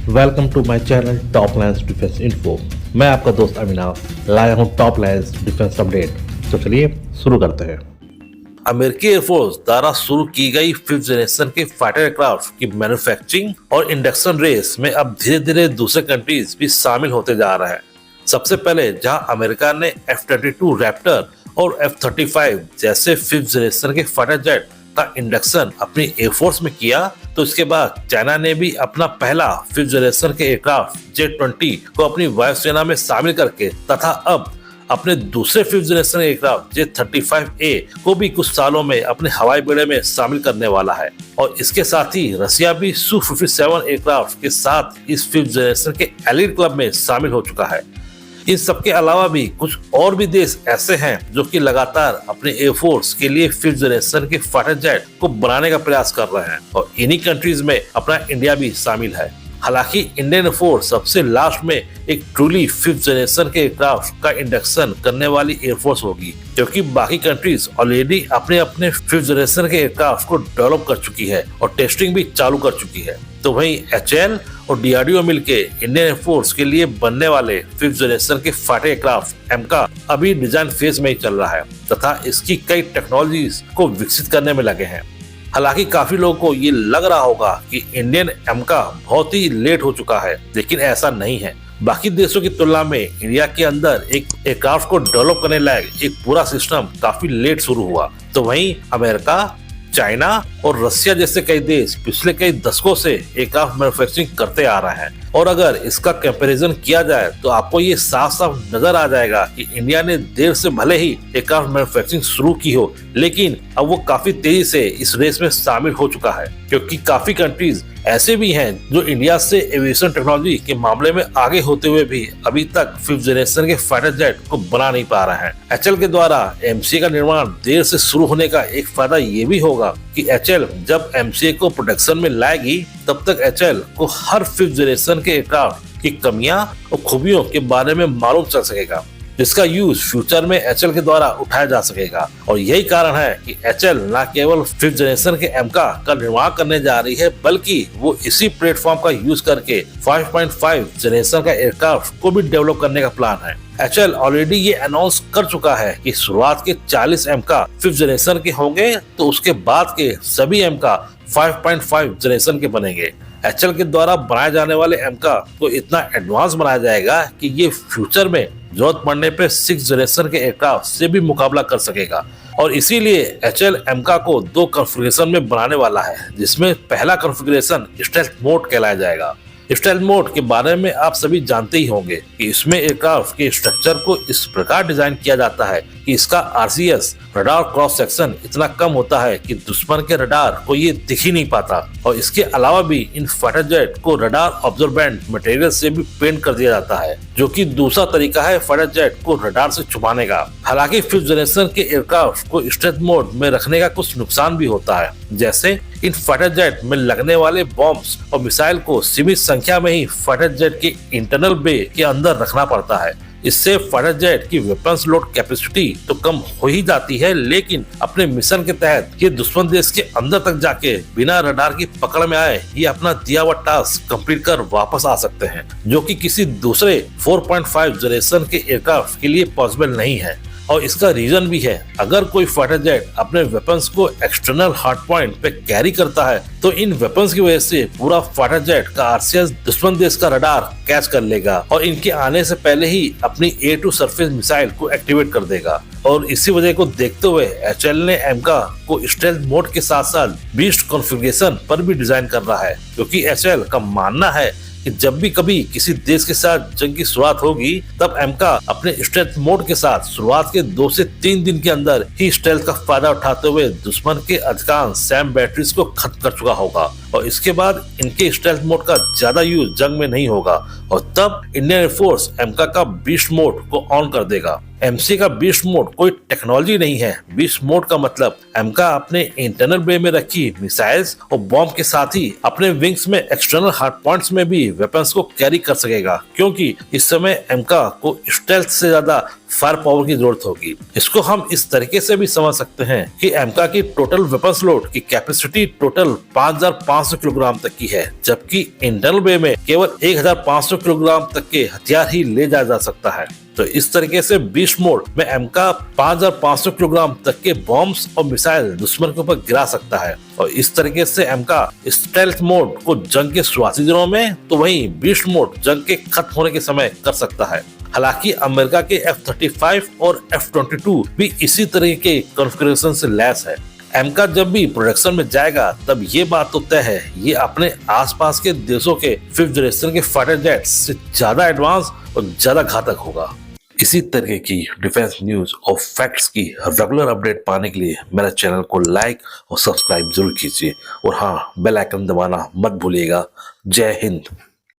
Welcome to my channel top lines defence info. मैं आपका दोस्त अविनाश लाया हूं टॉप लाइन्स डिफेंस अपडेट। तो चलिए शुरू करते हैं। अमेरिकी एयरफोर्स द्वारा शुरू की गई 5th जनरेशन के फाइटर एयरक्राफ्ट की मैन्युफैक्चरिंग और इंडक्शन रेस में अब धीरे धीरे दूसरे कंट्रीज भी शामिल होते जा रहे हैं। सबसे पहले जहां अमेरिका ने F-22 रैप्टर और F-35 जैसे 5th जनरेशन के फाइटर जेट का इंडक्शन अपनी एयरफोर्स में किया, तो इसके बाद चाइना ने भी अपना पहला 5th जनरेशन के एयरक्राफ्ट J-20 को अपनी वायुसेना में शामिल करके तथा अब अपने दूसरे 5th जनरेशन एयरक्राफ्ट J-35A को भी कुछ सालों में अपने हवाई बेड़े में शामिल करने वाला है। और इसके साथ ही रसिया भी Su-57 एयरक्राफ्ट के साथ इस 5th जनरेशन के एलीट क्लब में शामिल हो चुका है। इन सबके अलावा भी कुछ और भी देश ऐसे हैं जो कि लगातार अपने एयरफोर्स के लिए 5th जनरेशन के फाइटर जेट को बनाने का प्रयास कर रहे हैं और इन्हीं कंट्रीज में अपना इंडिया भी शामिल है। हालांकि इंडियन एयरफोर्स सबसे लास्ट में एक ट्रूली 5th जनरेशन के एयरक्राफ्ट का इंडक्शन करने वाली एयरफोर्स होगी, क्योंकि बाकी कंट्रीज ऑलरेडी अपने अपने 5th जनरेशन के एयरक्राफ्ट को डेवलप कर चुकी है और टेस्टिंग भी चालू कर चुकी है। तो वहीं HAL और DRDO मिलके इंडियन एयरफोर्स के लिए बनने वाले 5th जनरेशन के फाइटर एयरक्राफ्ट एमका अभी डिजाइन फेज में ही चल रहा है तथा इसकी कई टेक्नोलॉजीज को विकसित करने में लगे हैं। हालांकि काफी लोगों को ये लग रहा होगा कि इंडियन एमका बहुत ही लेट हो चुका है, लेकिन ऐसा नहीं है। बाकी देशों की तुलना में इंडिया के अंदर एक एयरक्राफ्ट को डेवलप करने लायक एक पूरा सिस्टम काफी लेट शुरू हुआ। तो वहीं अमेरिका, चाइना और रसिया जैसे कई देश पिछले कई दशकों से एयरक्राफ्ट मैन्युफैक्चरिंग करते आ रहे हैं और अगर इसका कंपैरिजन किया जाए तो आपको ये साफ साफ नजर आ जाएगा कि इंडिया ने देर से भले ही एयरक्राफ्ट मैन्युफैक्चरिंग शुरू की हो, लेकिन अब वो काफी तेजी से इस रेस में शामिल हो चुका है, क्योंकि काफी कंट्रीज ऐसे भी हैं जो इंडिया से एविएशन टेक्नोलॉजी के मामले में आगे होते हुए भी अभी तक 5th जनरेशन के फाइटर जेट को बना नहीं पा रहे हैं। HAL के द्वारा MCA का निर्माण देर से शुरू होने का एक फायदा ये भी होगा कि HAL जब MCA को प्रोडक्शन में लाएगी तब तक HAL को हर 5th जनरेशन के एयरक्राफ्ट की कमियां और खूबियों के बारे में मालूम चल सकेगा, जिसका यूज फ्यूचर में HAL के द्वारा उठाया जा सकेगा। और यही कारण है कि HAL न केवल 5th जनरेशन के एमका का निर्माण करने जा रही है, बल्कि वो इसी प्लेटफॉर्म का यूज करके 5.5 जनरेशन का एयरक्राफ्ट को भी डेवलप करने का प्लान है। HAL ऑलरेडी ये अनाउंस कर चुका है कि शुरुआत के 40 एमका 5th जनरेशन के होंगे, तो उसके बाद के सभी एमका 5.5 जनरेशन के बनेंगे। HAL के द्वारा बनाए जाने वाले एमका को इतना एडवांस बनाया जाएगा कि ये फ्यूचर में जरूरत पड़ने पे 6th जनरेशन के एयरक्राफ्ट से भी मुकाबला कर सकेगा। और इसीलिए HAL एमका को 2 कॉन्फ़िगरेशन में बनाने वाला है, जिसमें पहला कॉन्फ़िगरेशन स्टेल्थ मोड कहलाया जाएगा। स्टेल्थ मोड के बारे में आप सभी जानते ही होंगे कि इसमें एयरक्राफ्ट के स्ट्रक्चर को इस प्रकार डिजाइन किया जाता है कि इसका RCS रडार क्रॉस सेक्शन इतना कम होता है कि दुश्मन के रडार को ये दिख ही नहीं पाता। और इसके अलावा भी इन फाइटर जेट को रडार ऑब्जर्वेंट मटेरियल से भी पेंट कर दिया जाता है, जो कि दूसरा तरीका है फाइटर जेट को रडार से छुपाने का। हालांकि 5th जनरेशन के एयरक्राफ्ट को स्टेल्थ मोड में रखने का कुछ नुकसान भी होता है, जैसे इन फाइटर जेट में लगने वाले बॉम्ब्स और मिसाइल को सीमित संख्या में ही फाइटर जेट के इंटरनल बे के अंदर रखना पड़ता है। इससे फाइटर जेट की वेपन्स लोड कैपेसिटी तो कम हो ही जाती है, लेकिन अपने मिशन के तहत ये दुश्मन देश के अंदर तक जाके बिना रडार की पकड़ में आए ये अपना दिया हुआ टास्क कंप्लीट कर वापस आ सकते हैं, जो कि किसी दूसरे 4.5 जनरेशन के एयरक्राफ्ट के लिए पॉसिबल नहीं है। और इसका रीजन भी है, अगर कोई फाइटर जेट अपने वेपन्स को एक्सटर्नल हार्ड पॉइंट पे कैरी करता है तो इन वेपन्स की वजह से पूरा फाइटर जेट का RCS दुश्मन देश का रडार कैच कर लेगा और इनके आने से पहले ही अपनी एयर टू सरफेस मिसाइल को एक्टिवेट कर देगा। और इसी वजह को देखते हुए HAL ने एमका को स्टेल्थ मोड के साथ साथ बीस्ट कॉन्फ़िगरेशन पर भी डिजाइन कर रहा है, क्योंकि HAL का मानना है कि जब भी कभी किसी देश के साथ जंग की शुरुआत होगी तब एमका अपने स्टेल्थ मोड के साथ शुरुआत के 2 से 3 दिन के अंदर ही स्टेल्थ का फायदा उठाते हुए दुश्मन के अधिकांश सैम बैटरीज को खत्म कर चुका होगा और इसके बाद इनके स्टेल्थ मोड का ज्यादा यूज जंग में नहीं होगा और तब इंडियन एयरफोर्स एमका का बीस्ट मोड को ऑन कर देगा। MCA का बीस्ट मोड कोई टेक्नोलॉजी नहीं है। बीस्ट मोड का मतलब एमका अपने इंटरनल बे में रखी मिसाइल्स और बॉम्ब के साथ ही अपने विंग्स में एक्सटर्नल हार्ड पॉइंट्स में भी वेपन्स को कैरी कर सकेगा, क्योंकि इस समय एमका को स्टेल्थ से ज्यादा फायर पावर की जरूरत होगी। इसको हम इस तरीके से भी समझ सकते हैं कि एमका की टोटल वेपन्स लोड की कैपेसिटी टोटल 5500 1500 किलोग्राम तक की है, जबकि इंटरनल बे में केवल 1500 किलोग्राम तक के हथियार ही ले जाया जा सकता है। तो इस तरीके से बीस्ट मोड में एमका 5500 किलोग्राम तक के बॉम्ब्स और मिसाइल दुश्मन के ऊपर गिरा सकता है। और इस तरीके से एमका स्टेल्थ मोड को जंग के शुरुआती दिनों में, तो वहीं बीस्ट मोड जंग के खत्म होने के समय कर सकता है। हालांकि अमेरिका के F-35 और F-22 भी इसी तरह के कॉन्फ़िगरेशन से लैस है। एमका जब भी प्रोडक्शन में जाएगा तब ये बात तो तय है, ये अपने आसपास के देशों के 5th जनरेशन के फाइटर जेट्स से ज्यादा एडवांस और ज्यादा घातक होगा। इसी तरह की डिफेंस न्यूज और फैक्ट्स की रेगुलर अपडेट पाने के लिए मेरे चैनल को लाइक और सब्सक्राइब जरूर कीजिए और हाँ, बेल आइकन दबाना मत भूलिएगा। जय हिंद।